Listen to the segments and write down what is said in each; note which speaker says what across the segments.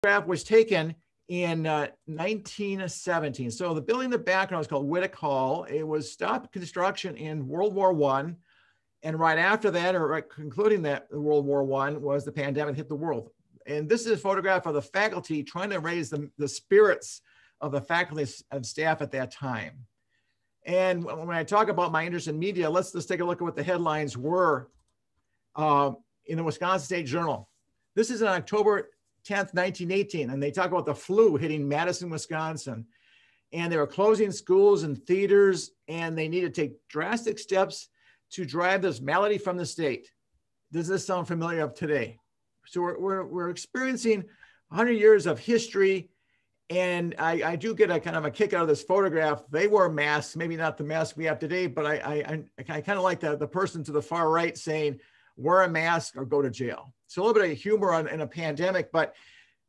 Speaker 1: photograph was taken in 1917. So the building in the background was called Whittick Hall. It was stopped construction in World War I. And right after that, or right concluding that World War I, was the pandemic hit the world. And this is a photograph of the faculty trying to raise the spirits of the faculty and staff at that time. And when I talk about my interest in media, let's take a look at what the headlines were in the Wisconsin State Journal. This is on October 10th, 1918, and they talk about the flu hitting Madison, Wisconsin. And they were closing schools and theaters, and they needed to take drastic steps to drive this malady from the state. Does this sound familiar of today? So we're experiencing 100 years of history. And I do get a kind of a kick out of this photograph. They wore masks, maybe not the mask we have today, but I kind of like the person to the far right saying, wear a mask or go to jail. So a little bit of humor in a pandemic, but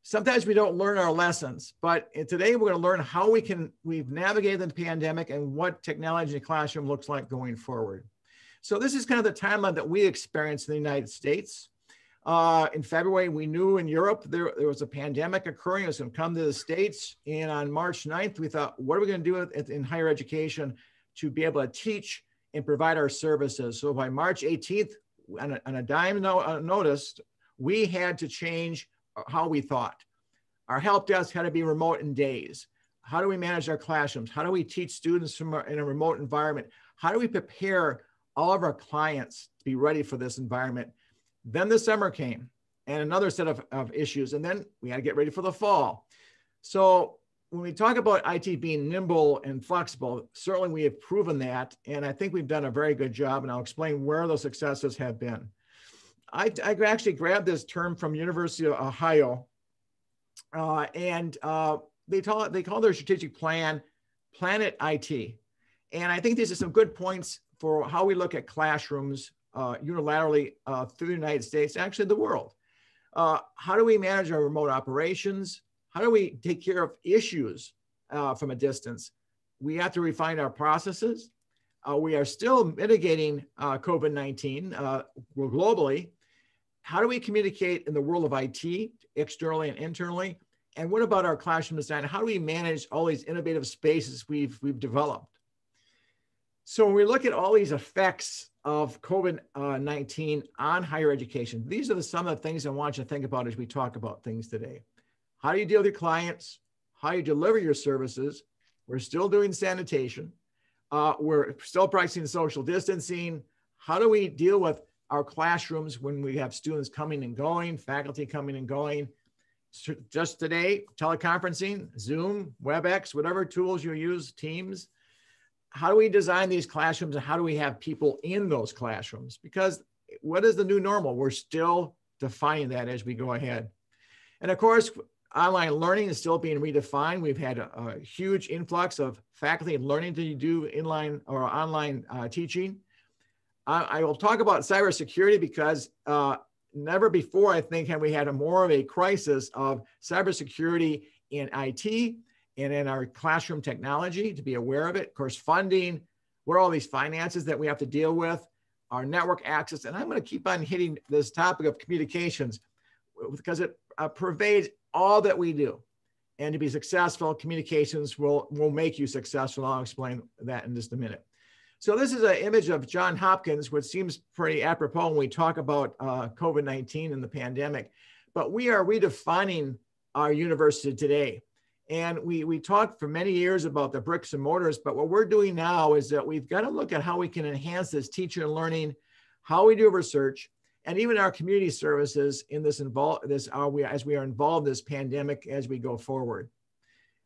Speaker 1: sometimes we don't learn our lessons. But today we're going to learn how we've navigated the pandemic and what technology in the classroom looks like going forward. So this is kind of the timeline that we experienced in the United States. In February, we knew in Europe there was a pandemic occurring. It was going to come to the States. And on March 9th, we thought, what are we going to do in higher education to be able to teach and provide our services? So by March 18th, on a dime notice, we had to change how we thought. Our help desk had to be remote in days. How do we manage our classrooms? How do we teach students in a remote environment? How do we prepare all of our clients to be ready for this environment? Then the summer came and another set of issues. And then we had to get ready for the fall. So when we talk about IT being nimble and flexible, certainly we have proven that. And I think we've done a very good job. And I'll explain where those successes have been. I actually grabbed this term from University of Ohio. They call their strategic plan Planet IT. And I think these are some good points for how we look at classrooms unilaterally through the United States, actually the world. How do we manage our remote operations? How do we take care of issues from a distance? We have to refine our processes. We are still mitigating COVID-19 globally. How do we communicate in the world of IT, externally and internally? And what about our classroom design? How do we manage all these innovative spaces we've developed? So when we look at all these effects of COVID-19 on higher education, these are some of the things I want you to think about as we talk about things today. How do you deal with your clients? How do you deliver your services? We're still doing sanitation. We're still practicing social distancing. How do we deal with our classrooms when we have students coming and going, faculty coming and going? So just today, teleconferencing, Zoom, WebEx, whatever tools you use, Teams. How do we design these classrooms and how do we have people in those classrooms? Because what is the new normal? We're still defining that as we go ahead. And of course, online learning is still being redefined. We've had a huge influx of faculty learning to do inline or online teaching. I will talk about cybersecurity because never before, I think, have we had more of a crisis of cybersecurity in IT and in our classroom technology, to be aware of it. Of course, funding, what are all these finances that we have to deal with, our network access. And I'm going to keep on hitting this topic of communications because it pervades all that we do. And to be successful, communications will make you successful. I'll explain that in just a minute. So this is an image of Johns Hopkins, which seems pretty apropos when we talk about COVID-19 and the pandemic. But we are redefining our university today. And we talked for many years about the bricks and mortars, but what we're doing now is that we've got to look at how we can enhance this teacher learning, how we do research, and even our community services in as we are involved in this pandemic as we go forward.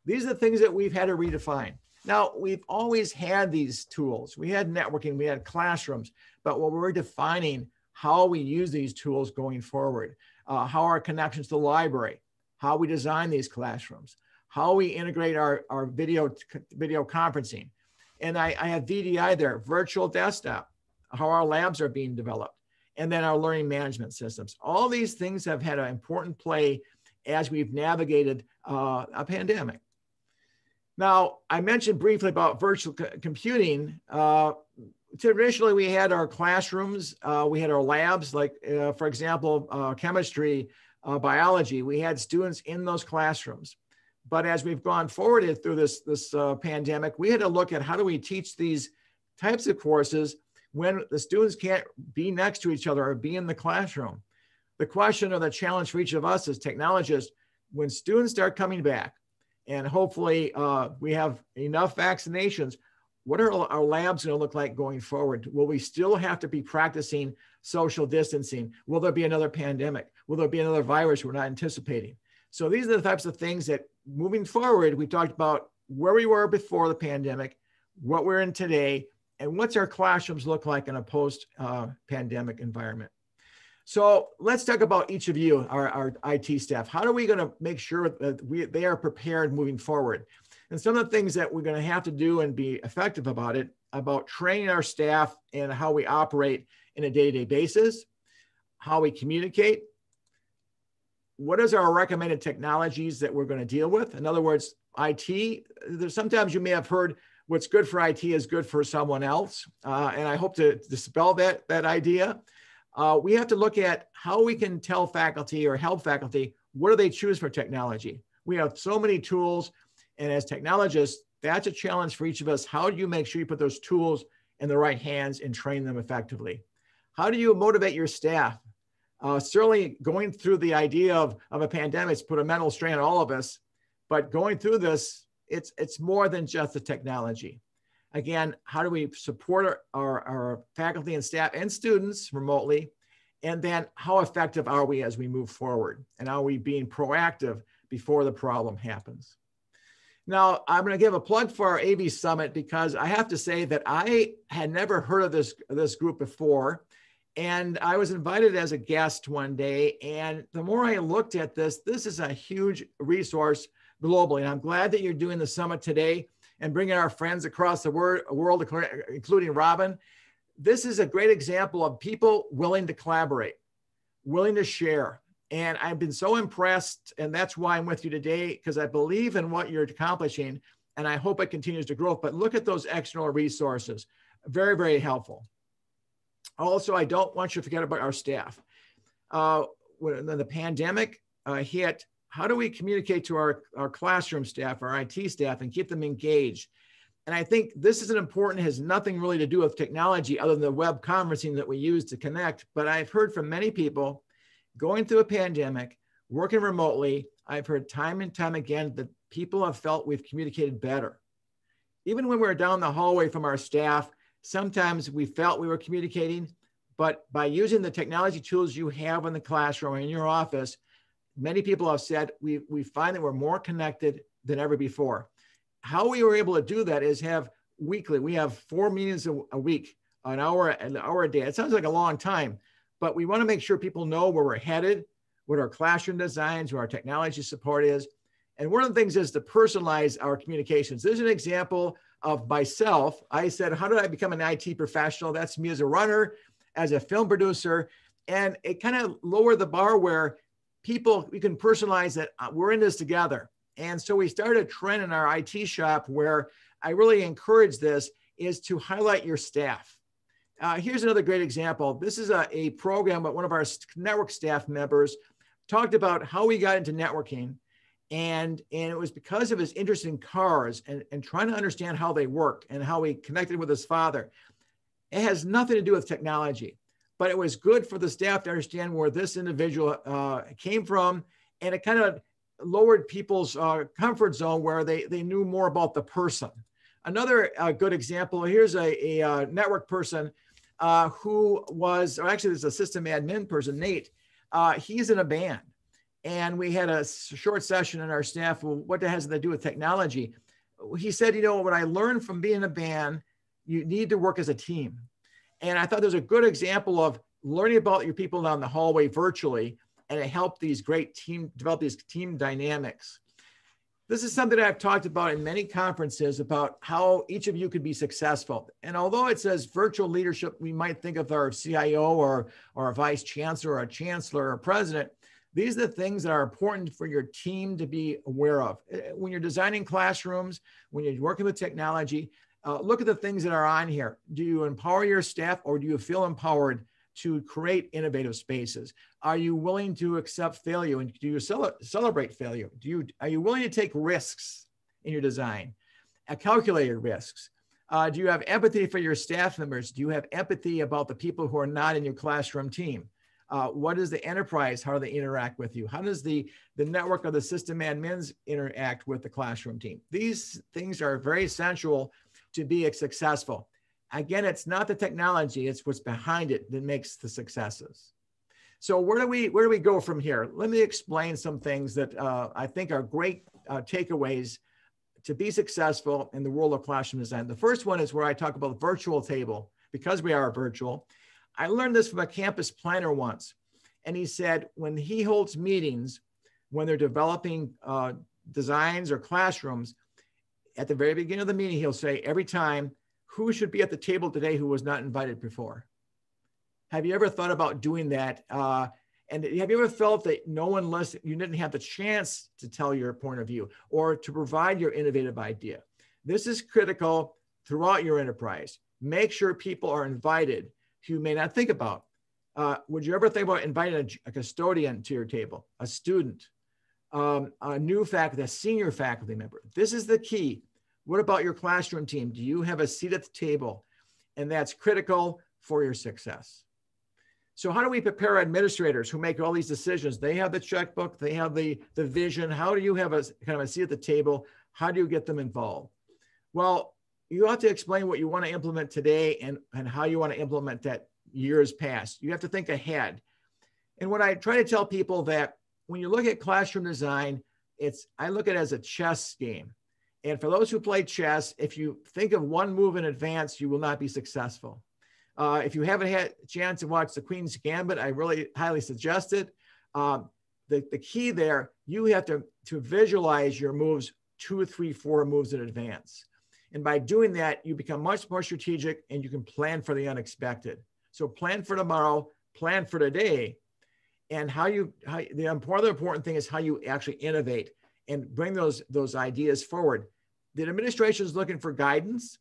Speaker 1: These are the things that we've had to redefine. Now, we've always had these tools. We had networking, we had classrooms, but what we're defining how we use these tools going forward, how our connections to the library, how we design these classrooms, how we integrate our video conferencing. And I have VDI there, virtual desktop, how our labs are being developed, and then our learning management systems. All these things have had an important play as we've navigated a pandemic. Now, I mentioned briefly about virtual computing. Traditionally, we had our classrooms, we had our labs, like, for example, chemistry, biology. We had students in those classrooms. But as we've gone forward through this pandemic, we had to look at how do we teach these types of courses when the students can't be next to each other or be in the classroom. The question or the challenge for each of us as technologists, when students start coming back, and hopefully we have enough vaccinations, what are our labs going to look like going forward? Will we still have to be practicing social distancing? Will there be another pandemic? Will there be another virus we're not anticipating? So these are the types of things that moving forward, we talked about where we were before the pandemic, what we're in today, and what's our classrooms look like in a post-pandemic environment. So let's talk about each of you, our IT staff. How are we going to make sure that they are prepared moving forward? And some of the things that we're going to have to do and be effective about it, about training our staff and how we operate in a day-to-day basis, how we communicate, what is our recommended technologies that we're going to deal with? In other words, IT, sometimes you may have heard what's good for IT is good for someone else. And I hope to dispel that idea. We have to look at how we can tell faculty or help faculty, what do they choose for technology? We have so many tools. And as technologists, that's a challenge for each of us. How do you make sure you put those tools in the right hands and train them effectively? How do you motivate your staff? Certainly going through the idea of a pandemic, it's put a mental strain on all of us, but going through this, it's more than just the technology. Again, how do we support our faculty and staff and students remotely? And then how effective are we as we move forward? And are we being proactive before the problem happens? Now, I'm going to give a plug for our AV Summit because I have to say that I had never heard of this group before. And I was invited as a guest one day. And the more I looked at this is a huge resource globally. And I'm glad that you're doing the summit today and bringing our friends across the world, including Robin. This is a great example of people willing to collaborate, willing to share. And I've been so impressed, and that's why I'm with you today, because I believe in what you're accomplishing, and I hope it continues to grow. But look at those external resources. Very, very helpful. Also, I don't want you to forget about our staff. When the pandemic hit, how do we communicate to our classroom staff, our IT staff, and keep them engaged? And I think this is important, has nothing really to do with technology other than the web conferencing that we use to connect. But I've heard from many people going through a pandemic, working remotely, I've heard time and time again that people have felt we've communicated better. Even when we're down the hallway from our staff, sometimes we felt we were communicating, but by using the technology tools you have in the classroom or in your office, many people have said we find that we're more connected than ever before. How we were able to do that is we have 4 meetings a week, an hour a day. It sounds like a long time, but we want to make sure people know where we're headed, what our classroom designs, what our technology support is. And one of the things is to personalize our communications. There's an example of myself. I said, how did I become an IT professional? That's me as a runner, as a film producer. And it kind of lowered the bar where we can personalize that we're in this together. And so we started a trend in our IT shop where I really encourage this is to highlight your staff. Here's another great example. This is a program that one of our network staff members talked about how we got into networking. And it was because of his interest in cars and trying to understand how they work and how he connected with his father. It has nothing to do with technology, but it was good for the staff to understand where this individual came from. And it kind of lowered people's comfort zone where they knew more about the person. Another good example, here's a network person who was, or actually there's a system admin person, Nate. He's in a band. And we had a short session in our staff. Well, what has to do with technology? He said, what I learned from being in a band, you need to work as a team. And I thought there's a good example of learning about your people down the hallway virtually, and it helped develop these team dynamics. This is something I've talked about in many conferences about how each of you could be successful. And although it says virtual leadership, we might think of our CIO or a vice chancellor or a chancellor or president. These are the things that are important for your team to be aware of. When you're designing classrooms, when you're working with technology, look at the things that are on here. Do you empower your staff or do you feel empowered to create innovative spaces? Are you willing to accept failure, and do you celebrate failure? Are you willing to take risks in your design, calculated risks? Do you have empathy for your staff members? Do you have empathy about the people who are not in your classroom team? What is the enterprise? How do they interact with you? How does the network of the system admins interact with the classroom team? These things are very essential to be successful. Again, it's not the technology, it's what's behind it that makes the successes. So where do we go from here? Let me explain some things that I think are great takeaways to be successful in the world of classroom design. The first one is where I talk about the virtual table. Because we are virtual, I learned this from a campus planner once. And he said, when he holds meetings, when they're developing designs or classrooms, at the very beginning of the meeting, he'll say every time, who should be at the table today who was not invited before? Have you ever thought about doing that? And have you ever felt that no one listened, you didn't have the chance to tell your point of view or to provide your innovative idea? This is critical throughout your enterprise. Make sure people are invited who you may not think about. Would you ever think about inviting a custodian to your table, a student, a new faculty, a senior faculty member? This is the key. What about your classroom team? Do you have a seat at the table? And that's critical for your success. So how do we prepare administrators who make all these decisions? They have the checkbook, they have the vision. How do you have a kind of a seat at the table? How do you get them involved? Well, you have to explain what you want to implement today and how you want to implement that years past. You have to think ahead. And what I try to tell people that when you look at classroom design, I look at it as a chess game. And for those who play chess, if you think of one move in advance, you will not be successful. If you haven't had a chance to watch the Queen's Gambit, I really highly suggest it. The key there, you have to visualize your moves 2, 3, 4 moves in advance. And by doing that, you become much more strategic and you can plan for the unexpected. So plan for tomorrow, plan for today. And the important thing is how you actually innovate and bring those ideas forward. The administration is looking for guidance.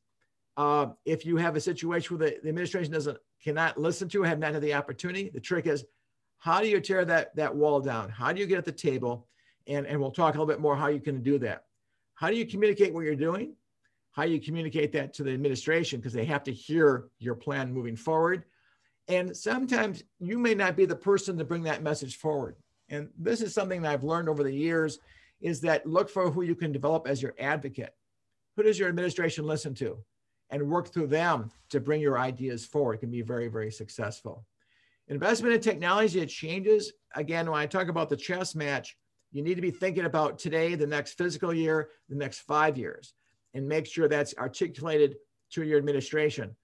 Speaker 1: If you have a situation where the administration cannot listen to or have not had the opportunity, the trick is, how do you tear that wall down? How do you get at the table? And we'll talk a little bit more how you can do that. How do you communicate what you're doing? How do you communicate that to the administration? Because they have to hear your plan moving forward. And sometimes you may not be the person to bring that message forward. And this is something that I've learned over the years, is that look for who you can develop as your advocate. Who does your administration listen to? And work through them to bring your ideas forward. It can be very, very successful. Investment in technology, it changes. Again, when I talk about the chess match, you need to be thinking about today, the next fiscal year, the next 5 years, and make sure that's articulated to your administration.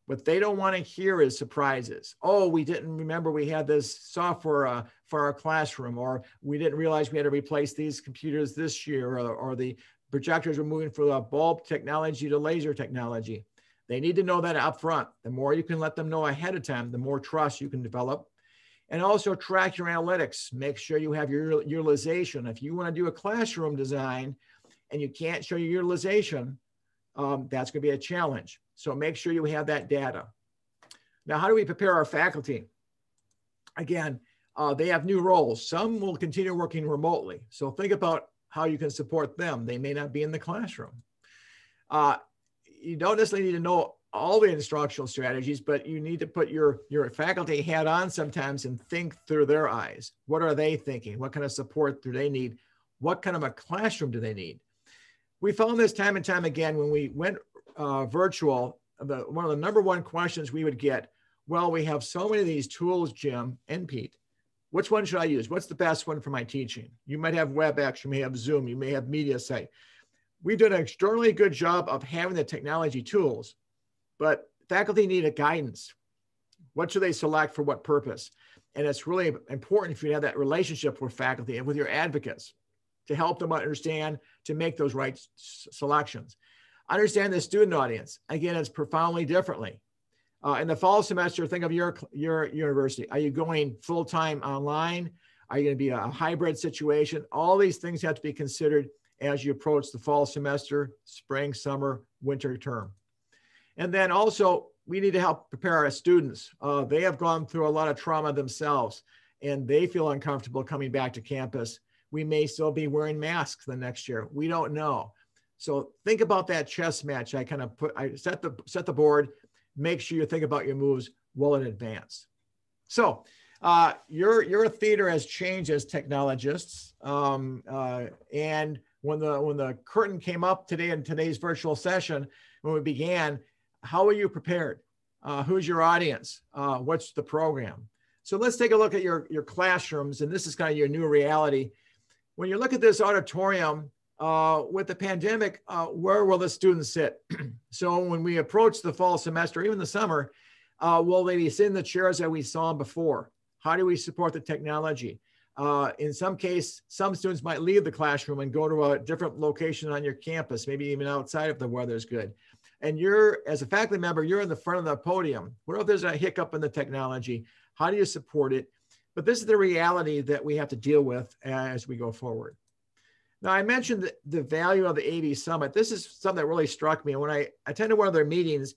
Speaker 1: What they don't want to hear is surprises. Oh, we didn't remember we had this software for our classroom, or we didn't realize we had to replace these computers this year, or the projectors were moving from the bulb technology to laser technology. They need to know that up front. The more you can let them know ahead of time, the more trust you can develop. And also track your analytics. Make sure you have your utilization. If you want to do a classroom design and you can't show your utilization, that's going to be a challenge. So make sure you have that data. Now, how do we prepare our faculty? Again, they have new roles. Some will continue working remotely. So think about how you can support them. They may not be in the classroom. You don't necessarily need to know all the instructional strategies, but you need to put your faculty hat on sometimes and think through their eyes. What are they thinking? What kind of support do they need? What kind of a classroom do they need? We found this time and time again when we went virtual. One of the number one questions we would get, well, we have so many of these tools, Jim and Pete. Which one should I use? What's the best one for my teaching? You might have WebEx, you may have Zoom, you may have MediaSite. We've done an extraordinarily good job of having the technology tools, but faculty need a guidance. What should they select for what purpose? And it's really important if you have that relationship with faculty and with your advocates to help them understand, to make those right selections. Understand the student audience. Again, it's profoundly differently. In the fall semester, think of your university. Are you going full-time online? Are you going to be a hybrid situation? All these things have to be considered as you approach the fall semester, spring, summer, winter term. And then also, we need to help prepare our students. They have gone through a lot of trauma themselves, and they feel uncomfortable coming back to campus. We may still be wearing masks the next year. We don't know. So think about that chess match. I set the board, make sure you think about your moves well in advance. So your theater has changed as technologists. And when the curtain came up today in today's virtual session, when we began, how are you prepared? Who's your audience? What's the program? So let's take a look at your classrooms. And this is kind of your new reality. When you look at this auditorium, with the pandemic, where will the students sit? So when we approach the fall semester, even the summer, will they be sitting in the chairs that we saw before? How do we support the technology? In some case, some students might leave the classroom and go to a different location on your campus, maybe even outside if the weather's good. And you're, as a faculty member, you're in the front of the podium. What if there's a hiccup in the technology? How do you support it? But this is the reality that we have to deal with as we go forward. Now, I mentioned the value of the AV Summit. This is something that really struck me. When I attended one of their meetings,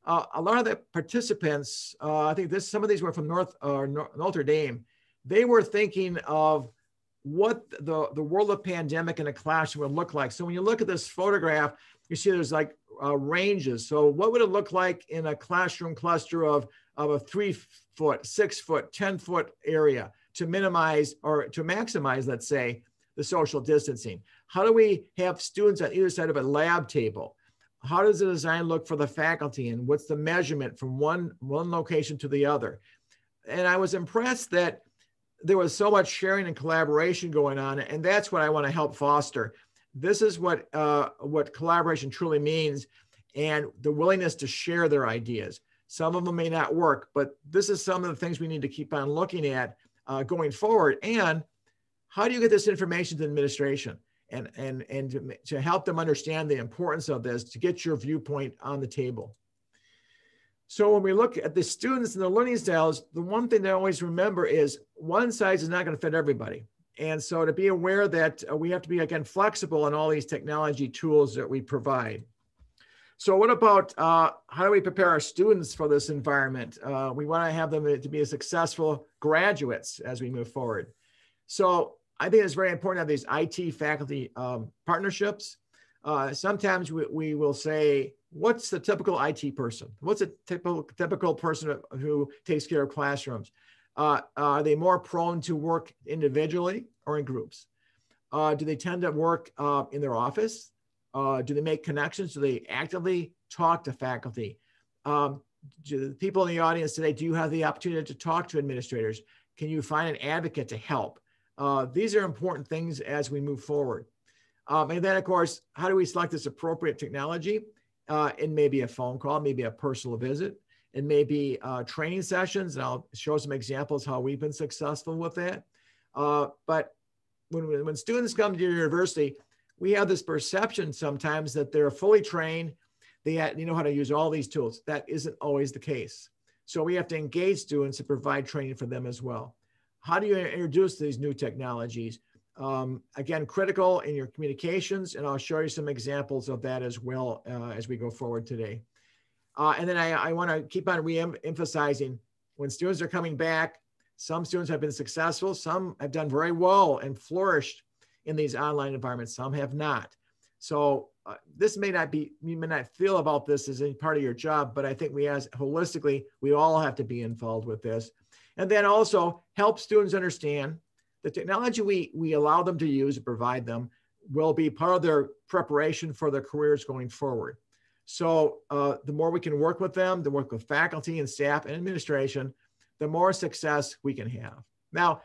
Speaker 1: a lot of the participants, I think some of these were from Notre Dame, they were thinking of what the world of pandemic in a classroom would look like. So when you look at this photograph, you see there's like ranges. So what would it look like in a classroom cluster of a 3 foot, 6 foot, 10 foot area to minimize or to maximize, let's say, the social distancing? How do we have students on either side of a lab table? How does the design look for the faculty, and what's the measurement from one location to the other? And I was impressed that there was so much sharing and collaboration going on, and that's what I want to help foster. This is what collaboration truly means, and the willingness to share their ideas. Some of them may not work, but this is some of the things we need to keep on looking at going forward. And how do you get this information to administration and to help them understand the importance of this, to get your viewpoint on the table? So when we look at the students and their learning styles, the one thing to always remember is one size is not going to fit everybody. And so to be aware that we have to be, again, flexible in all these technology tools that we provide. So what about how do we prepare our students for this environment? We want to have them to be successful graduates as we move forward. So I think it's very important to have these IT faculty partnerships. Sometimes we will say, what's the typical IT person? What's a typical person who takes care of classrooms? Are they more prone to work individually or in groups? Do they tend to work in their office? Do they make connections? Do they actively talk to faculty? Do the people in the audience today, do you have the opportunity to talk to administrators? Can you find an advocate to help? These are important things as we move forward. And then, of course, how do we select this appropriate technology? It may be a phone call, maybe a personal visit. It may be training sessions, and I'll show some examples how we've been successful with that. But when students come to your university, we have this perception sometimes that they're fully trained, they know how to use all these tools. That isn't always the case. So we have to engage students and provide training for them as well. How do you introduce these new technologies? Again, critical in your communications, and I'll show you some examples of that as well as we go forward today. And then I want to keep on re-emphasizing when students are coming back, some students have been successful, some have done very well and flourished in these online environments, some have not. So this may not be, you may not feel about this as any part of your job, but I think holistically, we all have to be involved with this. And then also help students understand the technology we allow them to use and provide them will be part of their preparation for their careers going forward. So the more we can work with them, to work with faculty and staff and administration, the more success we can have. Now,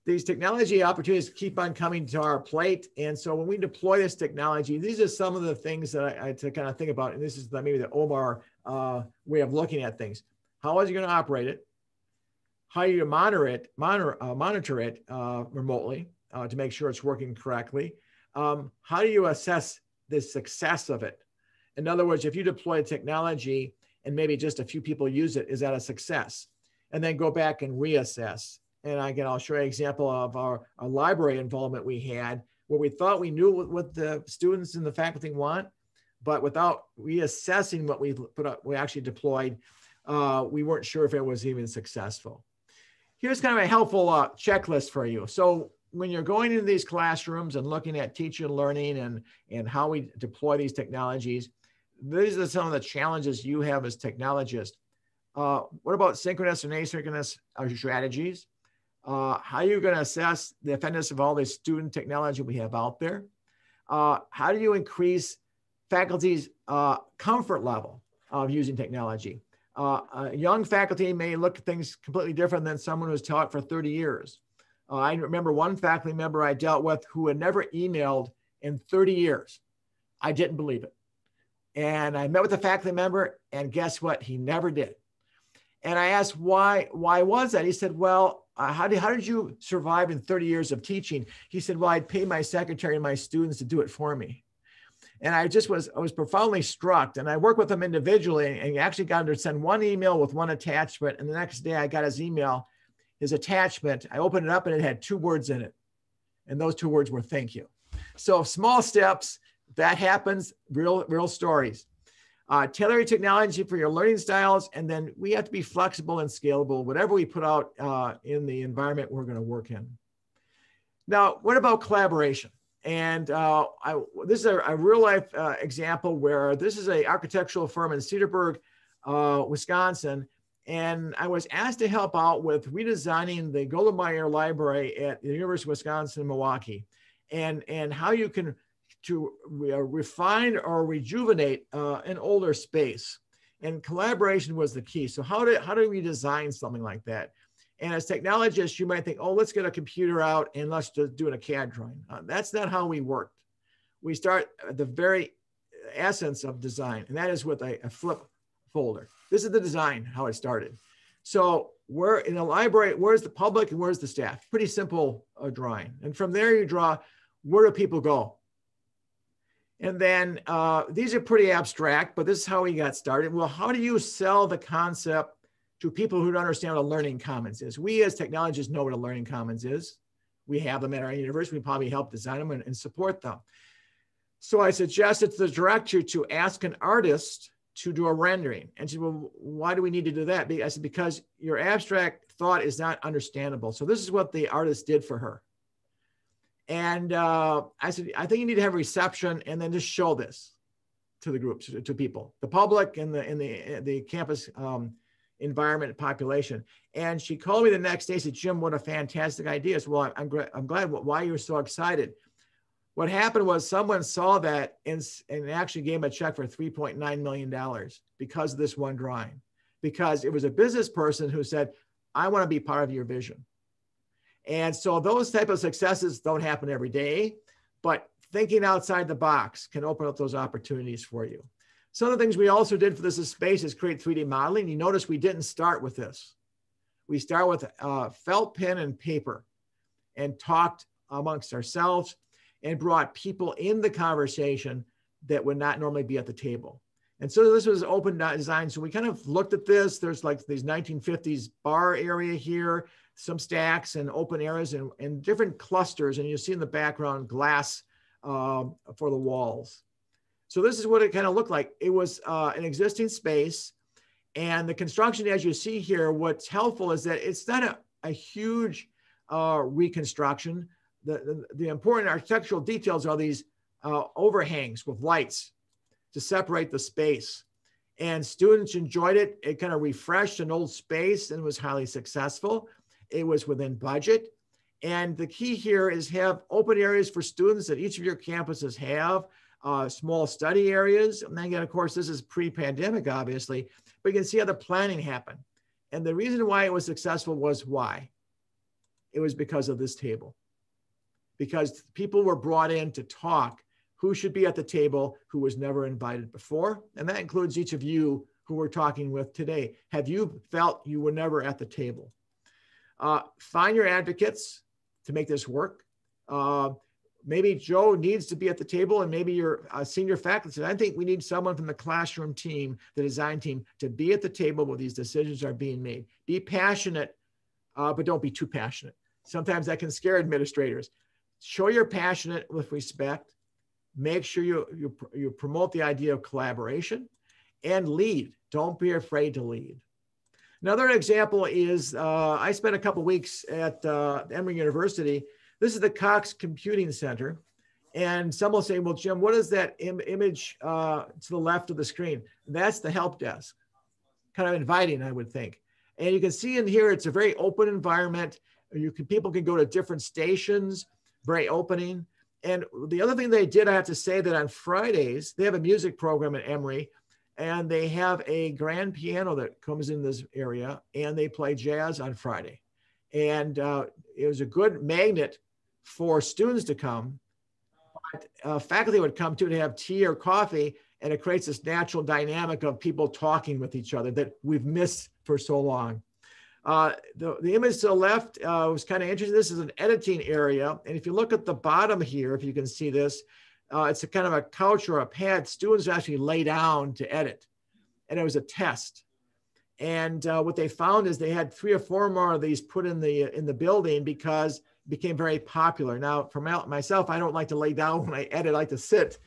Speaker 1: these technology opportunities keep on coming to our plate. And so when we deploy this technology, these are some of the things that I to kind of think about. And this is maybe the Omar way of looking at things. How is you going to operate it? How do you monitor it remotely to make sure it's working correctly? How do you assess the success of it? In other words, if you deploy technology and maybe just a few people use it, is that a success? And then go back and reassess. And again, I'll show you an example of our library involvement we had, where we thought we knew what the students and the faculty want, but without reassessing what we put up, we actually deployed, we weren't sure if it was even successful. Here's kind of a helpful checklist for you. So when you're going into these classrooms and looking at teaching and learning and how we deploy these technologies, these are some of the challenges you have as technologists. What about synchronous and asynchronous strategies? How are you going to assess the effectiveness of all this student technology we have out there? How do you increase faculty's comfort level of using technology? Young faculty may look at things completely different than someone who's taught for 30 years. I remember one faculty member I dealt with who had never emailed in 30 years. I didn't believe it. And I met with the faculty member, and guess what? He never did. And I asked, why was that? He said, well, how did you survive in 30 years of teaching? He said, well, I'd pay my secretary and my students to do it for me. And I was profoundly struck. And I worked with him individually, and he actually got him to send one email with one attachment. And the next day I got his email, his attachment. I opened it up and it had 2 words in it. And those 2 words were thank you. So small steps, that happens, real stories. Tailor your technology for your learning styles. And then we have to be flexible and scalable, whatever we put out in the environment we're going to work in. Now, what about collaboration? And this is a real life example where this is an architectural firm in Cedarburg, Wisconsin. And I was asked to help out with redesigning the Goldemeyer Library at the University of Wisconsin-Milwaukee, and how you can refine or rejuvenate an older space. And collaboration was the key. So how do we design something like that? And as technologists, you might think, oh, let's get a computer out and let's just do a CAD drawing. That's not how we worked. We start at the very essence of design, and that is with a flip folder. This is the design, how it started. So we're in a library, where's the public and where's the staff? Pretty simple drawing. And from there you draw, where do people go? And then these are pretty abstract, but this is how we got started. Well, how do you sell the concept to people who don't understand what a learning commons is? We as technologists know what a learning commons is. We have them at our university. We probably help design them and support them. So I suggested to the director to ask an artist to do a rendering. And she said, well, why do we need to do that? I said, because your abstract thought is not understandable. So this is what the artist did for her. And I said, I think you need to have a reception and then just show this to the groups, to people, the public and the campus environment population. And she called me the next day and said, Jim, what a fantastic idea. I said, well, I'm glad. Why you're so excited? What happened was someone saw that and actually gave him a check for $3.9 million because of this one drawing, because it was a business person who said, I want to be part of your vision. And so those type of successes don't happen every day, but thinking outside the box can open up those opportunities for you. Some of the things we also did for this space is create 3D modeling. You notice we didn't start with this. We start with felt pen and paper and talked amongst ourselves and brought people in the conversation that would not normally be at the table. And so this was open design. So we kind of looked at this. There's like these 1950s bar area here, some stacks and open areas and different clusters. And you see in the background glass for the walls. So this is what it kind of looked like. It was an existing space. And the construction, as you see here, what's helpful is that it's not a huge reconstruction. The important architectural details are these overhangs with lights to separate the space. And students enjoyed it. It kind of refreshed an old space and was highly successful. It was within budget. And the key here is have open areas for students that each of your campuses have, small study areas. And then again, of course, this is pre-pandemic, obviously, but you can see how the planning happened. And the reason why it was successful was why? It was because of this table. Because people were brought in to talk who should be at the table, who was never invited before. And that includes each of you who we're talking with today. Have you felt you were never at the table? Find your advocates to make this work. Maybe Joe needs to be at the table, and maybe your senior faculty. I think we need someone from the classroom team, the design team, to be at the table where these decisions are being made. Be passionate, but don't be too passionate. Sometimes that can scare administrators. Show you're passionate with respect. Make sure you promote the idea of collaboration and lead. Don't be afraid to lead. Another example is I spent a couple of weeks at Emory University. This is the Cox Computing Center. And some will say, well, Jim, what is that image to the left of the screen? That's the help desk. Kind of inviting, I would think. And you can see in here, it's a very open environment. People can go to different stations, very opening. And the other thing they did, I have to say that on Fridays, they have a music program at Emory, and they have a grand piano that comes in this area, and they play jazz on Friday. And it was a good magnet for students to come. But faculty would come to have tea or coffee, and it creates this natural dynamic of people talking with each other that we've missed for so long. The image to the left was kind of interesting. This is an editing area. And if you look at the bottom here, if you can see this, it's a kind of a couch or a pad. Students actually lay down to edit. And it was a test. And what they found is they had 3 or 4 more of these put in the building because it became very popular. Now, for myself, I don't like to lay down when I edit. I like to sit.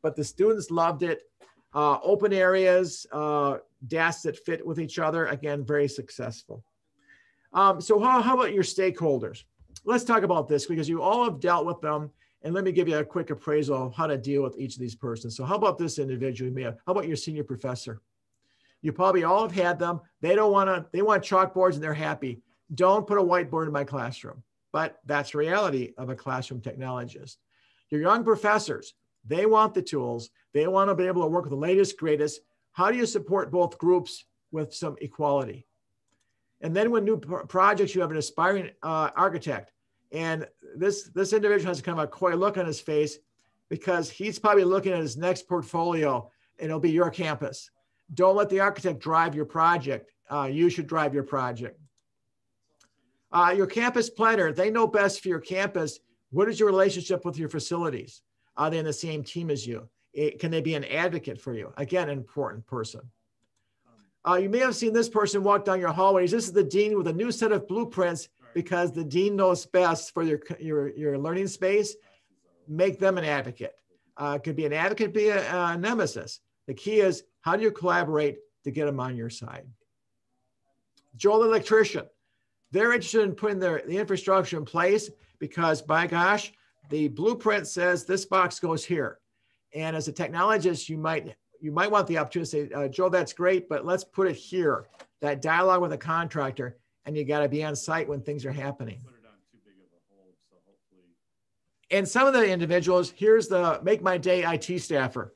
Speaker 1: But the students loved it. Open areas, desks that fit with each other. Again, very successful. So how about your stakeholders? Let's talk about this because you all have dealt with them. And let me give you a quick appraisal of how to deal with each of these persons. So how about this individual? How about your senior professor? You probably all have had them. They want chalkboards and they're happy. Don't put a whiteboard in my classroom. But that's the reality of a classroom technologist. Your young professors, they want the tools. They want to be able to work with the latest, greatest. How do you support both groups with some equality? And then when new projects, you have an aspiring architect. And this individual has kind of a coy look on his face because he's probably looking at his next portfolio and it'll be your campus. Don't let the architect drive your project. You should drive your project. Your campus planner, they know best for your campus. What is your relationship with your facilities? Are they in the same team as you? Can they be an advocate for you? Again, an important person. You may have seen this person walk down your hallways. This is the dean with a new set of blueprints because the dean knows best for your learning space. Make them an advocate. Could be an advocate, be a nemesis. The key is how do you collaborate to get them on your side? Joel, the electrician. They're interested in putting the infrastructure in place because, by gosh, the blueprint says this box goes here. And as a technologist, you might want the opportunity to say, Joe, that's great, but let's put it here. That dialogue with a contractor, and you got to be on site when things are happening. And some of the individuals, here's the make my day IT staffer.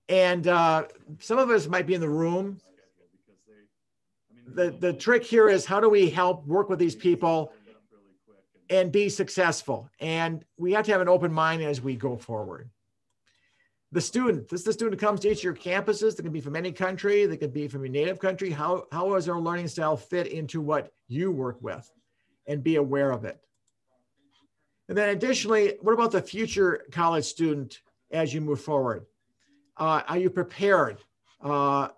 Speaker 1: And some of us might be in the room. The trick here is how do we help work with these people and be successful? And we have to have an open mind as we go forward. The student, this is the student who comes to each of your campuses. They can be from any country. They could be from your native country. How does our learning style fit into what you work with? And be aware of it. And then additionally, what about the future college student as you move forward? Are you prepared? Do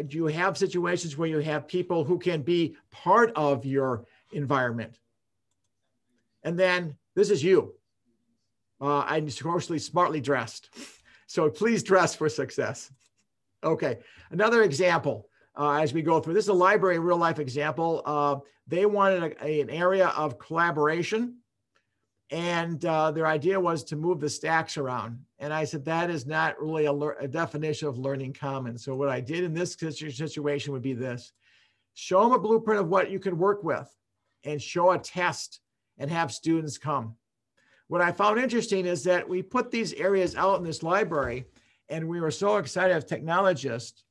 Speaker 1: you have situations where you have people who can be part of your environment? And then this is you. I'm socially smartly dressed. So please dress for success. Okay, another example as we go through. This is a library real life example. They wanted an area of collaboration. And their idea was to move the stacks around. And I said, that is not really a definition of learning commons. So what I did in this situation would be this. Show them a blueprint of what you can work with and show a test and have students come. What I found interesting is that we put these areas out in this library and we were so excited as technologists.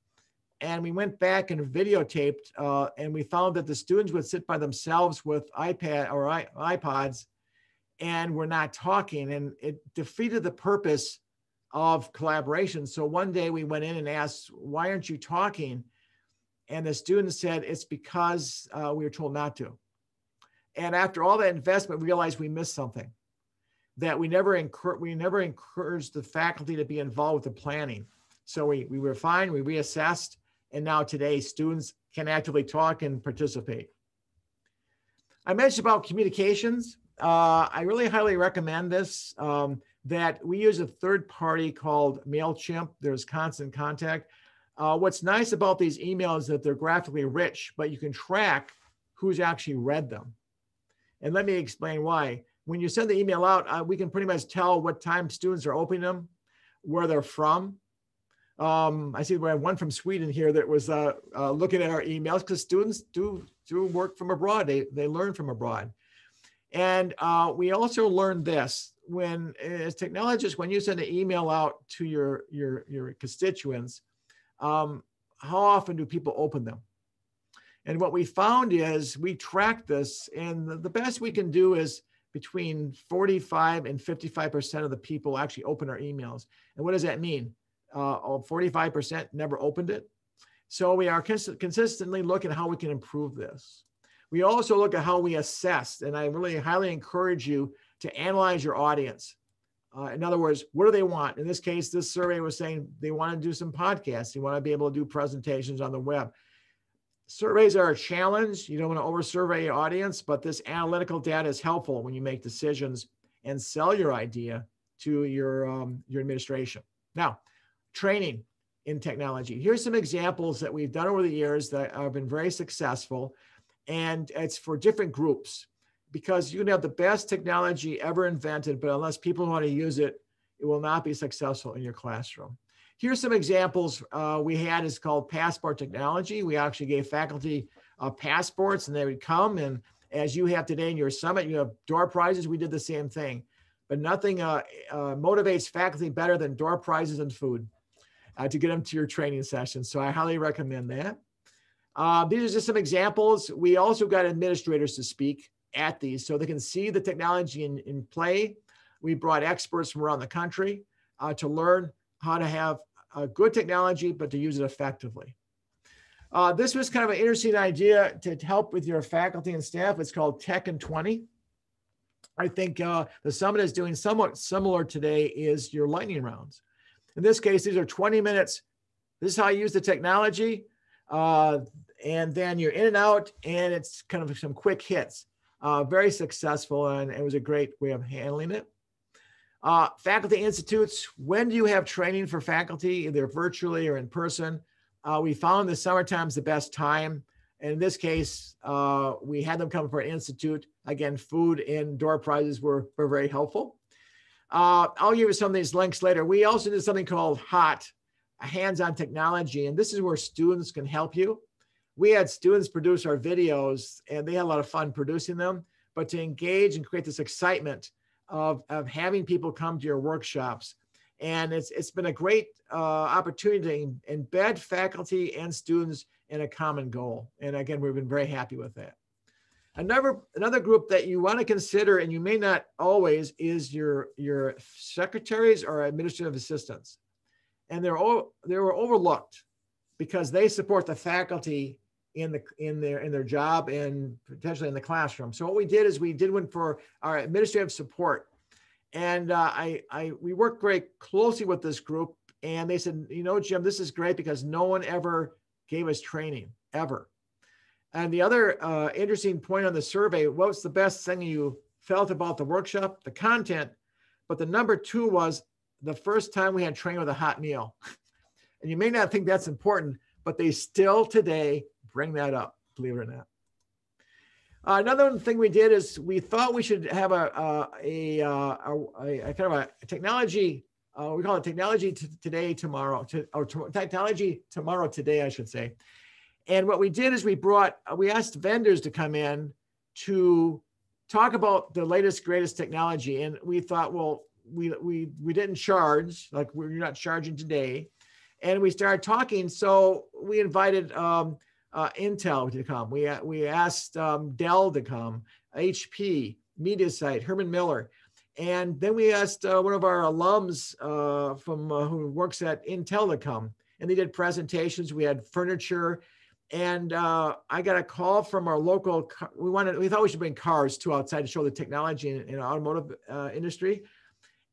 Speaker 1: And we went back and videotaped and we found that the students would sit by themselves with iPad or iPods and we're not talking, and it defeated the purpose of collaboration. So one day we went in and asked, why aren't you talking? And the students said, it's because we were told not to. And after all that investment, we realized we missed something, that we never encouraged the faculty to be involved with the planning. So we refined, we reassessed, and now today students can actively talk and participate. I mentioned about communications. I really highly recommend this, that we use a third party called MailChimp. There's constant contact. What's nice about these emails is that they're graphically rich, but you can track who's actually read them. And let me explain why. When you send the email out, we can pretty much tell what time students are opening them, where they're from. I see we have one from Sweden here that was looking at our emails, because students do work from abroad. They learn from abroad. And we also learned this, as technologists, when you send an email out to your constituents, how often do people open them? And what we found is we tracked this, and the best we can do is between 45 and 55% of the people actually open our emails. And what does that mean? 45% never opened it. So we are consistently looking at how we can improve this. We also look at how we assess, and I really highly encourage you to analyze your audience. In other words, what do they want? In this case, this survey was saying they want to do some podcasts. They want to be able to do presentations on the web. Surveys are a challenge. You don't want to over-survey your audience, but this analytical data is helpful when you make decisions and sell your idea to your administration. Now, training in technology. Here's some examples that we've done over the years that have been very successful, and it's for different groups, because you can have the best technology ever invented, but unless people know how to use it, it will not be successful in your classroom. Here's some examples we had. Is called passport technology. We actually gave faculty passports, and they would come, and as you have today in your summit, you have door prizes. We did the same thing, but nothing motivates faculty better than door prizes and food to get them to your training sessions. So I highly recommend that. These are just some examples. We also got administrators to speak at these so they can see the technology in play. We brought experts from around the country to learn how to have a good technology, but to use it effectively. This was kind of an interesting idea to help with your faculty and staff. It's called Tech in 20. I think the summit is doing somewhat similar today is your lightning rounds. In this case, these are 20 minutes. This is how you use the technology. And then you're in and out, and it's kind of some quick hits. Very successful, and it was a great way of handling it. Faculty institutes, when do you have training for faculty, either virtually or in person? We found the summertime is the best time. And in this case, we had them come for an institute. Again, food and door prizes were very helpful. I'll give you some of these links later. We also did something called HOT, a hands-on technology, and this is where students can help you. We had students produce our videos, and they had a lot of fun producing them, but to engage and create this excitement of having people come to your workshops. And it's been a great opportunity to embed faculty and students in a common goal. And again, we've been very happy with that. Another group that you want to consider, and you may not always, is your secretaries or administrative assistants. And they were overlooked because they support the faculty in their job and potentially in the classroom. So what we did is we did one for our administrative support. And we worked very closely with this group, and they said, you know, Jim, this is great because no one ever gave us training, ever. And the other interesting point on the survey, what's the best thing you felt about the workshop? The content, but the number 2 was the first time we had training with a hot meal. And you may not think that's important, but they still today bring that up, believe it or not. Another thing we did is we thought we should have a kind of a technology, we call it technology today, tomorrow, technology tomorrow, today, I should say. And what we did is we asked vendors to come in to talk about the latest, greatest technology. And we thought, well, we didn't charge, like we're not charging today. And we started talking. So we invited Intel to come. We asked Dell to come, HP, MediaSite, Herman Miller. And then we asked one of our alums who works at Intel to come. And they did presentations. We had furniture. And I got a call from our local, we thought we should bring cars too outside to show the technology in the automotive industry.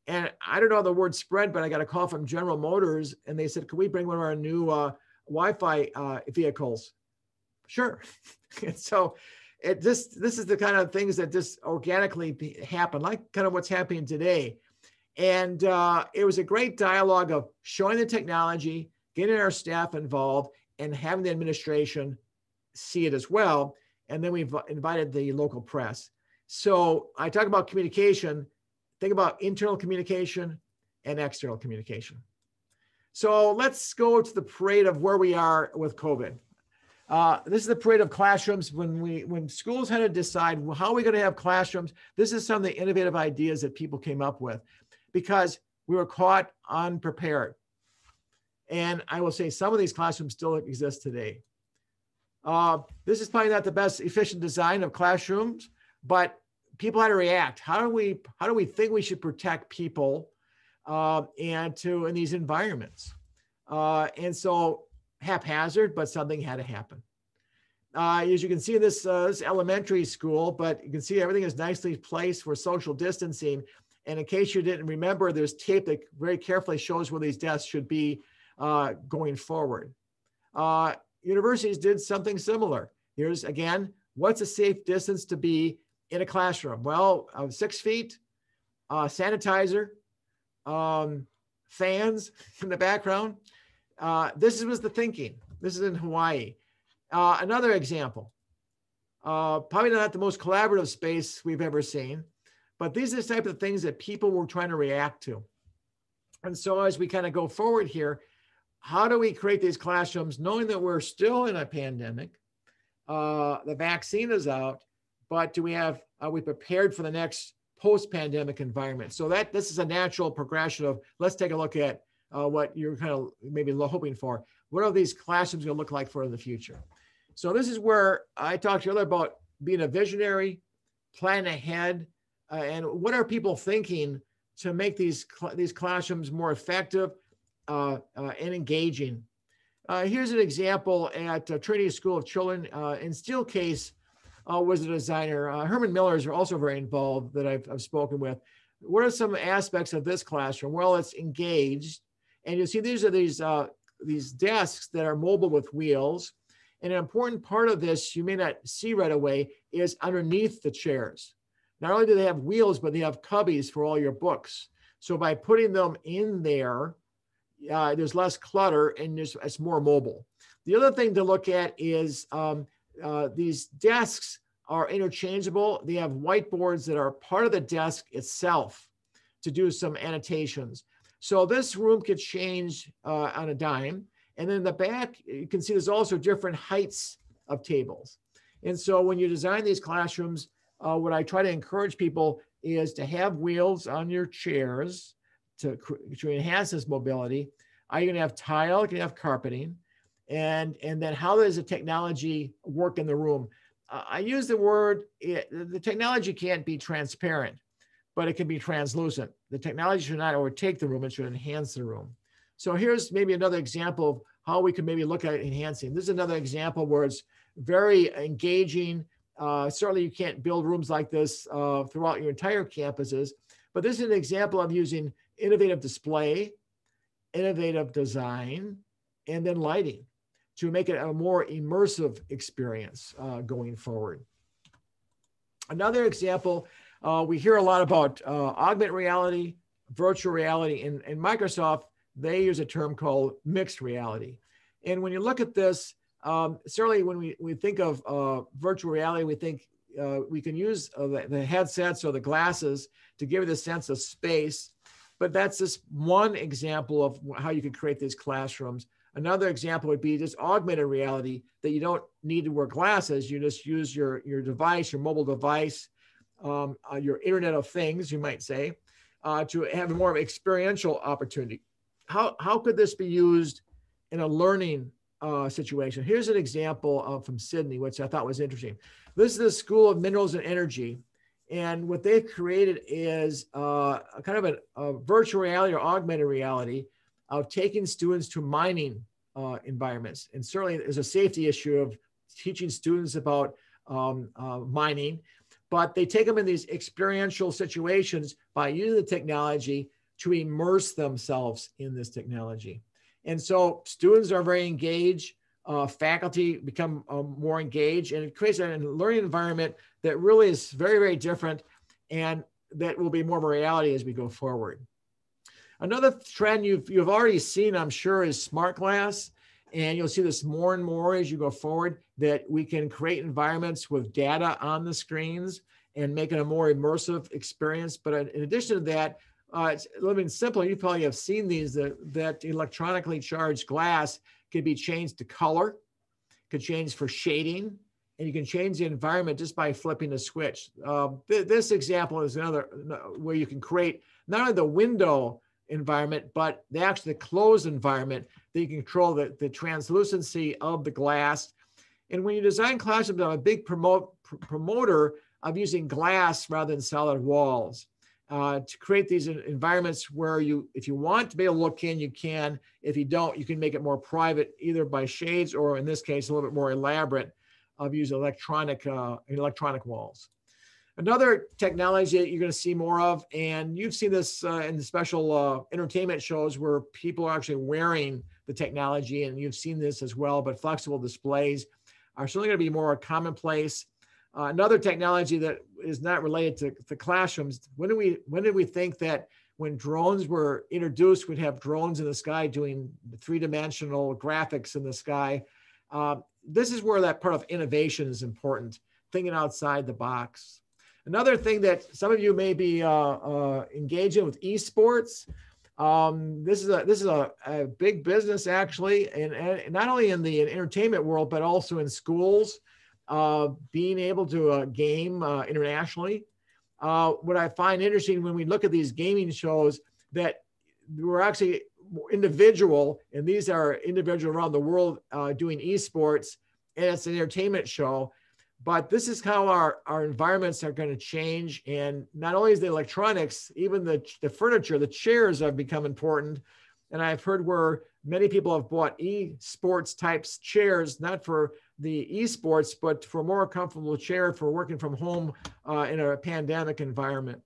Speaker 1: And I don't know how the word spread, but I got a call from General Motors, and they said, could we bring one of our new Wi-Fi vehicles? Sure. And so this is the kind of things that just organically happen, like kind of what's happening today. And it was a great dialogue of showing the technology, getting our staff involved, and having the administration see it as well. And then we've invited the local press. So I talk about communication, think about internal communication and external communication. So let's go to the parade of where we are with COVID. This is the parade of classrooms. When schools had to decide, well, how are we going to have classrooms? This is some of the innovative ideas that people came up with because we were caught unprepared. And I will say some of these classrooms still exist today. This is probably not the best efficient design of classrooms, but people had to react. How do we think we should protect people in these environments? And so haphazard, but something had to happen. As you can see in this elementary school, but you can see everything is nicely placed for social distancing. And in case you didn't remember, there's tape that very carefully shows where these desks should be going forward. Universities did something similar. Here's again, what's a safe distance to be in a classroom? Well, 6 feet, sanitizer, fans in the background. This was the thinking. This is in Hawaii. Another example, probably not the most collaborative space we've ever seen, but these are the type of things that people were trying to react to. And so as we kind of go forward here, how do we create these classrooms knowing that we're still in a pandemic? The vaccine is out, but are we prepared for the next post-pandemic environment? So this is a natural progression of, let's take a look at what you're kind of maybe hoping for. What are these classrooms going to look like for the future? So this is where I talked earlier about being a visionary, plan ahead, and what are people thinking to make these classrooms more effective and engaging. Here's an example at Trinity School of Children. In Steelcase was a designer. Herman Miller is also very involved that I've spoken with. What are some aspects of this classroom? Well, it's engaged. And you see these are these desks that are mobile with wheels. And an important part of this you may not see right away is underneath the chairs. Not only do they have wheels, but they have cubbies for all your books. So by putting them in there, there's less clutter and it's more mobile. The other thing to look at is these desks are interchangeable. They have whiteboards that are part of the desk itself to do some annotations. So this room could change on a dime. And then in the back, you can see there's also different heights of tables. And so when you design these classrooms, what I try to encourage people is to have wheels on your chairs to enhance this mobility. Are you going to have tile? Are you going to have carpeting? And then how does the technology work in the room? I use the word, the technology can't be transparent, but it can be translucent. The technology should not overtake the room, it should enhance the room. So here's maybe another example of how we can maybe look at enhancing. This is another example where it's very engaging. Certainly you can't build rooms like this throughout your entire campuses, but this is an example of using innovative display, innovative design, and then lighting to make it a more immersive experience going forward. Another example, we hear a lot about augmented reality, virtual reality. In Microsoft, they use a term called mixed reality. And when you look at this, certainly when we think of virtual reality, we think we can use the headsets or the glasses to give it a sense of space. But that's just one example of how you can create these classrooms. Another example would be just augmented reality, that you don't need to wear glasses. You just use your device, your mobile device, your Internet of Things, you might say, to have more of an experiential opportunity. How could this be used in a learning situation? Here's an example from Sydney, which I thought was interesting. This is the School of Minerals and Energy. And what they've created is a kind of a virtual reality or augmented reality of taking students to mining environments. And certainly there's a safety issue of teaching students about mining, but they take them in these experiential situations by using the technology to immerse themselves in this technology. And so students are very engaged. faculty become more engaged, and it creates a learning environment that really is very, very different, and that will be more of a reality as we go forward. Another trend you've already seen, I'm sure, is smart glass. And you'll see this more and more as you go forward, that we can create environments with data on the screens and make it a more immersive experience. But in addition to that, it's a little bit simpler. You probably have seen these, that electronically charged glass can be changed to color, could change for shading, and you can change the environment just by flipping a switch. This example is another where you can create not only the window environment, but the closed environment that you can control the translucency of the glass. And when you design classrooms, I'm a big promoter of using glass rather than solid walls to create these environments where if you want to be able to look in, you can. If you don't, you can make it more private, either by shades or, in this case, a little bit more elaborate of using electronic walls. Another technology that you're going to see more of, and you've seen this in the special entertainment shows where people are actually wearing the technology, and you've seen this as well, but flexible displays are certainly going to be more commonplace. Another technology that is not related to classrooms, when did we think that when drones were introduced, we'd have drones in the sky doing three-dimensional graphics in the sky? This is where that part of innovation is important, thinking outside the box. Another thing that some of you may be engaged in with esports, this is a big business actually, and not only in the entertainment world, but also in schools, being able to game internationally. What I find interesting when we look at these gaming shows, that we're actually individual, and these are individuals around the world doing esports, and it's an entertainment show. But this is how our environments are going to change. And not only is the electronics, even the furniture, the chairs have become important. And I've heard where many people have bought esports types chairs, not for the esports, but for a more comfortable chair for working from home in a pandemic environment.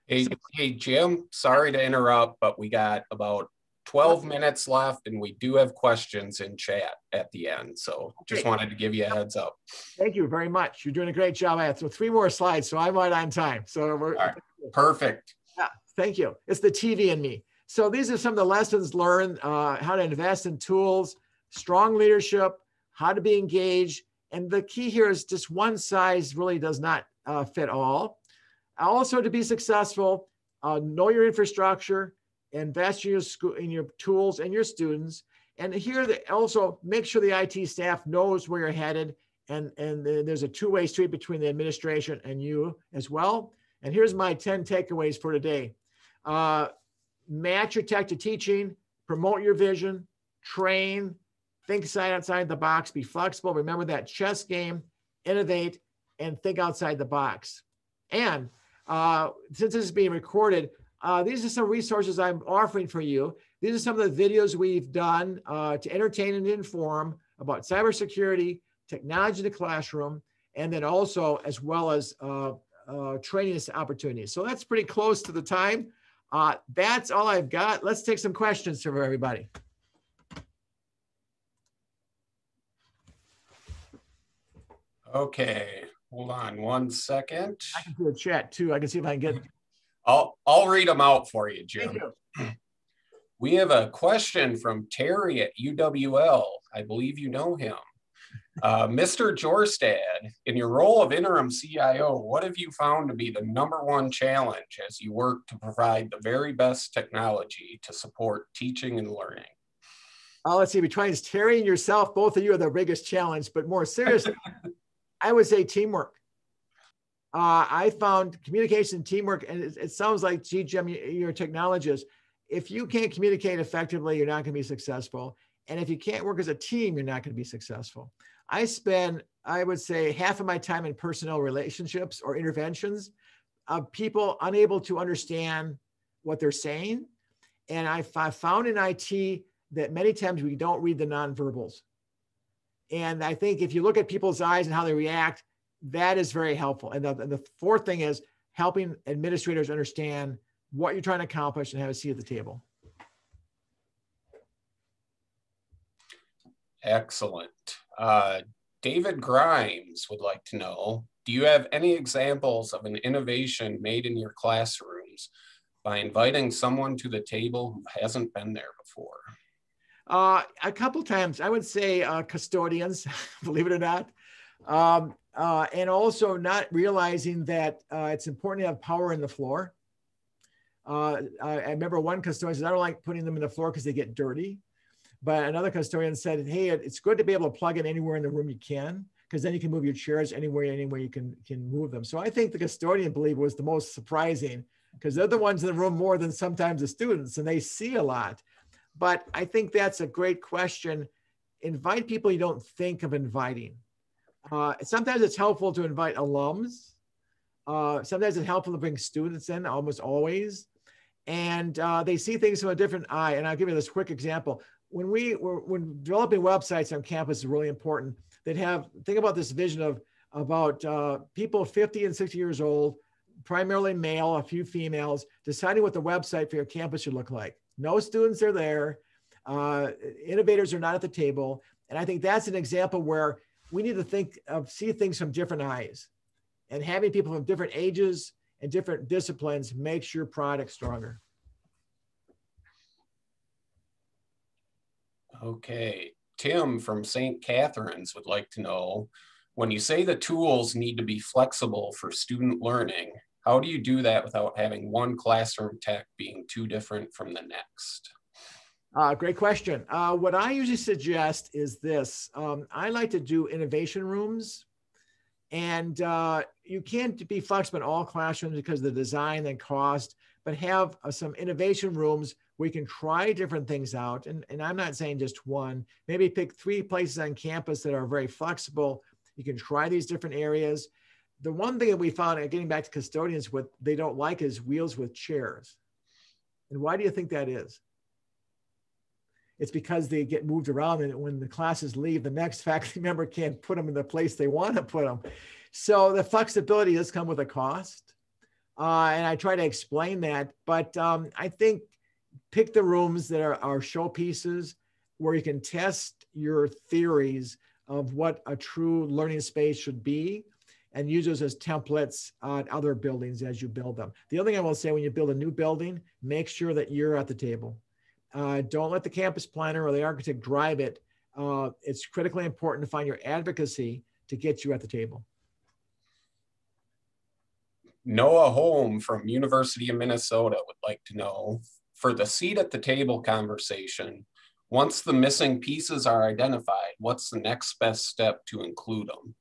Speaker 2: Hey, Jim, sorry to interrupt, but we got about 12 minutes left, and we do have questions in chat at the end. So just wanted to give you a heads up.
Speaker 1: Thank you very much. You're doing a great job. I have 3 more slides, so I'm right on time. So we're
Speaker 2: all right. Perfect.
Speaker 1: Yeah, thank you. It's the TV in me. So these are some of the lessons learned, how to invest in tools, strong leadership, how to be engaged. And the key here is just one size really does not fit all. Also, to be successful, know your infrastructure, invest in your school, in your tools and your students. And here, also make sure the IT staff knows where you're headed, and there's a two-way street between the administration and you as well. And here's my 10 takeaways for today. Match your tech to teaching, promote your vision, train, think outside the box, be flexible. Remember that chess game, innovate, and think outside the box. And since this is being recorded, these are some resources I'm offering for you. These are some of the videos we've done to entertain and inform about cybersecurity, technology in the classroom, and then also as well as training opportunities. So that's pretty close to the time. That's all I've got. Let's take some questions from everybody.
Speaker 2: Okay, hold on one second.
Speaker 1: I can do a chat too. I can see if I can get.
Speaker 2: I'll read them out for you, Jim.
Speaker 1: Thank you.
Speaker 2: We have a question from Terry at UWL. I believe you know him. Mr. Jorstad, in your role of interim CIO, what have you found to be the #1 challenge as you work to provide the very best technology to support teaching and learning?
Speaker 1: Let's see, between Terry and yourself, both of you are the biggest challenge, but more seriously, I would say teamwork. I found communication, teamwork, and it sounds like, gee, Jim, you're a technologist. If you can't communicate effectively, you're not going to be successful. And if you can't work as a team, you're not going to be successful. I spend, I would say, half of my time in personnel relationships or interventions of people unable to understand what they're saying. And I found in IT that many times we don't read the nonverbals. And I think if you look at people's eyes and how they react, that is very helpful. And the fourth thing is helping administrators understand what you're trying to accomplish and have a seat at the table.
Speaker 2: Excellent. David Grimes would like to know, do you have any examples of an innovation made in your classrooms by inviting someone to the table who hasn't been there before?
Speaker 1: A couple times, I would say custodians, believe it or not. And also not realizing that it's important to have power in the floor. I remember one custodian said, I don't like putting them in the floor because they get dirty. But another custodian said, hey, it's good to be able to plug in anywhere in the room you can, because then you can move your chairs anywhere you can move them. So I think the custodian, believe, was the most surprising, because they're the ones in the room more than sometimes the students, and they see a lot. But I think that's a great question. Invite people you don't think of inviting. Sometimes it's helpful to invite alums. Sometimes it's helpful to bring students in, almost always. And they see things from a different eye. And I'll give you this quick example. When developing websites on campus is really important. Think about this vision of about people 50 and 60 years old, primarily male, a few females, deciding what the website for your campus should look like. No students are there. Innovators are not at the table. And I think that's an example where we need to see things from different eyes. And having people from different ages and different disciplines makes your product stronger.
Speaker 2: Okay, Tim from St. Catharines would like to know, when you say the tools need to be flexible for student learning, how do you do that without having one classroom tech being too different from the next?
Speaker 1: Great question. What I usually suggest is this. I like to do innovation rooms, and you can't be flexible in all classrooms because of the design and cost, but have some innovation rooms where you can try different things out. And I'm not saying just one, maybe pick 3 places on campus that are very flexible. You can try these different areas. The one thing that we found, getting back to custodians, what they don't like is wheels with chairs. And why do you think that is? It's because they get moved around, and when the classes leave, the next faculty member can't put them in the place they want to put them. So the flexibility does come with a cost. And I try to explain that, but I think pick the rooms that are showpieces where you can test your theories of what a true learning space should be, and use those as templates on other buildings as you build them. The other thing I will say, when you build a new building, make sure that you're at the table. Don't let the campus planner or the architect drive it. It's critically important to find your advocacy to get you at the table.
Speaker 2: Noah Holm from University of Minnesota would like to know, for the seat at the table conversation, once the missing pieces are identified, what's the next best step to include them?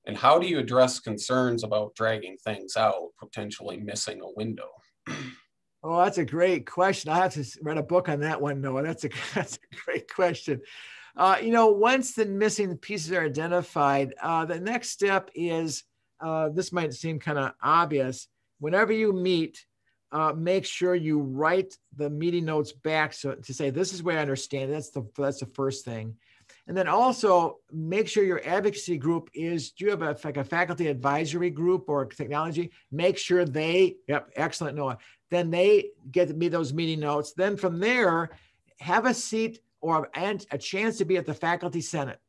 Speaker 2: And how do you address concerns about dragging things out, potentially missing a window?
Speaker 1: Oh, that's a great question. I have to write a book on that one, Noah. That's a great question. Once the missing pieces are identified, the next step is, this might seem kind of obvious. Whenever you meet, make sure you write the meeting notes back to say, this is where I understand it. That's the first thing. And then also make sure your advocacy group do you have a faculty advisory group or technology? Make sure excellent, Noah. Then they get to meet those meeting notes. Then from there, have a seat or a chance to be at the faculty senate.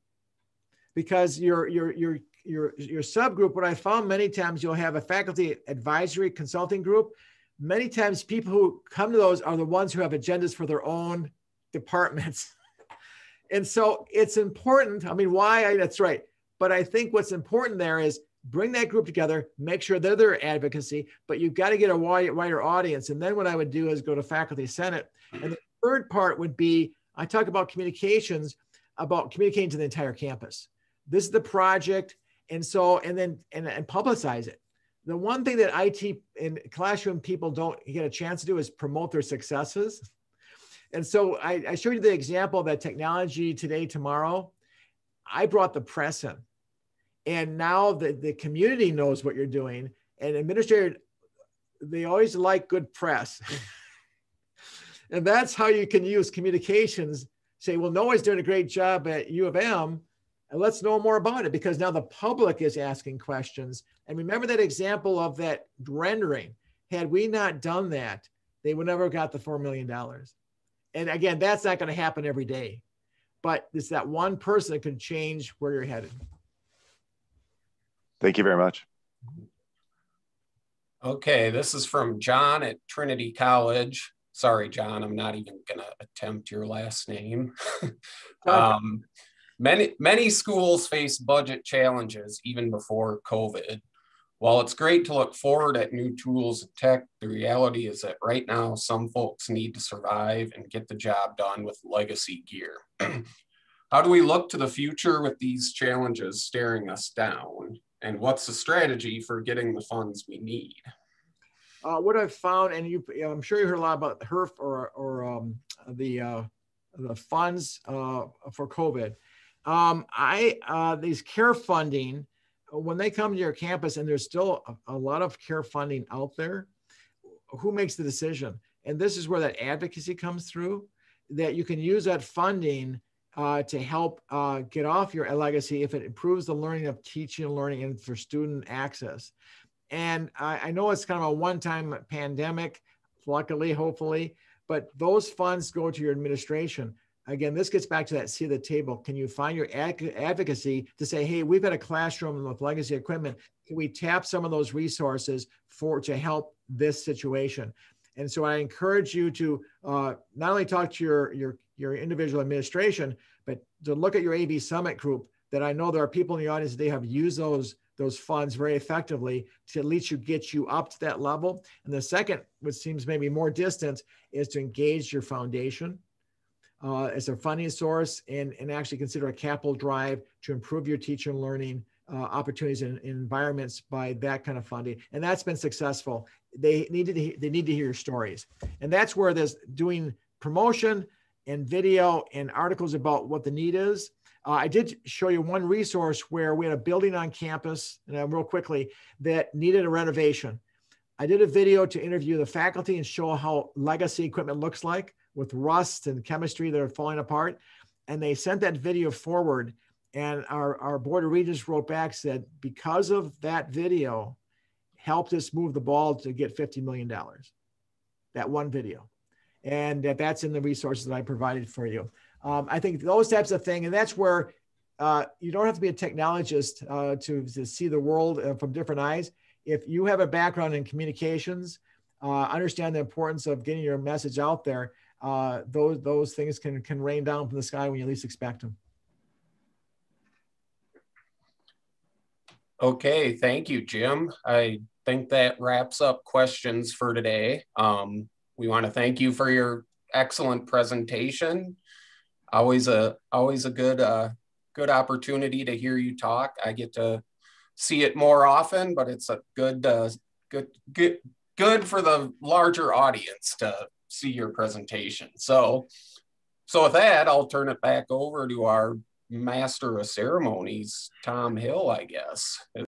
Speaker 1: Because your subgroup, what I found many times, you'll have a faculty advisory consulting group. Many times people who come to those are the ones who have agendas for their own departments. And so it's important. I mean, that's right. But I think what's important there is bring that group together, make sure they're their advocacy, but you've got to get a wider audience. And then what I would do is go to faculty senate. And the third part would be, I talk about communications, about communicating to the entire campus. This is the project. And then publicize it. The one thing that IT and classroom people don't get a chance to do is promote their successes. And so I showed you the example of that technology today, tomorrow. I brought the press in. And now the community knows what you're doing. And administrators, they always like good press. And that's how you can use communications. Say, well, Noah's doing a great job at U of M. And let's know more about it, because now the public is asking questions. And remember that example of that rendering. Had we not done that, they would never have got the $4 million. And again, that's not going to happen every day. but it's that one person that can change where you're headed.
Speaker 3: Thank you very much.
Speaker 2: Okay, this is from John at Trinity College. Sorry, John, I'm not even going to attempt your last name. Many schools face budget challenges even before COVID. While it's great to look forward at new tools and tech, the reality is that right now some folks need to survive and get the job done with legacy gear. How do we look to the future with these challenges staring us down? And what's the strategy for getting the funds we need?
Speaker 1: What I've found, and I'm sure you heard a lot about HERF or the funds for COVID. These care funding, when they come to your campus, and there's still a lot of care funding out there, who makes the decision? And this is where that advocacy comes through, that you can use that funding to help get off your legacy if it improves the learning of teaching and learning and for student access. And I know it's kind of a one-time pandemic, luckily, hopefully, but those funds go to your administration. Again, this gets back to that seat at the table. Can you find your advocacy to say, hey, we've got a classroom with legacy equipment. Can we tap some of those resources to help this situation? And so I encourage you to not only talk to your individual administration, but to look at your AV Summit group, that I know there are people in the audience, they have used those funds very effectively to at least get you up to that level. And the second, which seems maybe more distant, is to engage your foundation as a funding source and actually consider a capital drive to improve your teacher and learning opportunities in environments by that kind of funding. And that's been successful. They need to hear your stories. And that's where there's doing promotion and video and articles about what the need is. I did show you one resource where we had a building on campus, and real quickly, that needed a renovation. I did a video to interview the faculty and show how legacy equipment looks like with rust and chemistry that are falling apart. And they sent that video forward. And our board of regents wrote back, said, because of that video, helped us move the ball to get $50 million. That one video. And that's in the resources that I provided for you. I think those types of things, and that's where you don't have to be a technologist to see the world from different eyes. If you have a background in communications, understand the importance of getting your message out there, those things can rain down from the sky when you least expect them.
Speaker 2: Okay, thank you, Jim. I think that wraps up questions for today. We want to thank you for your excellent presentation. Always a good opportunity to hear you talk. I get to see it more often, but it's a good for the larger audience to see your presentation. So with that, I'll turn it back over to our Master of Ceremonies, Tom Hill, I guess.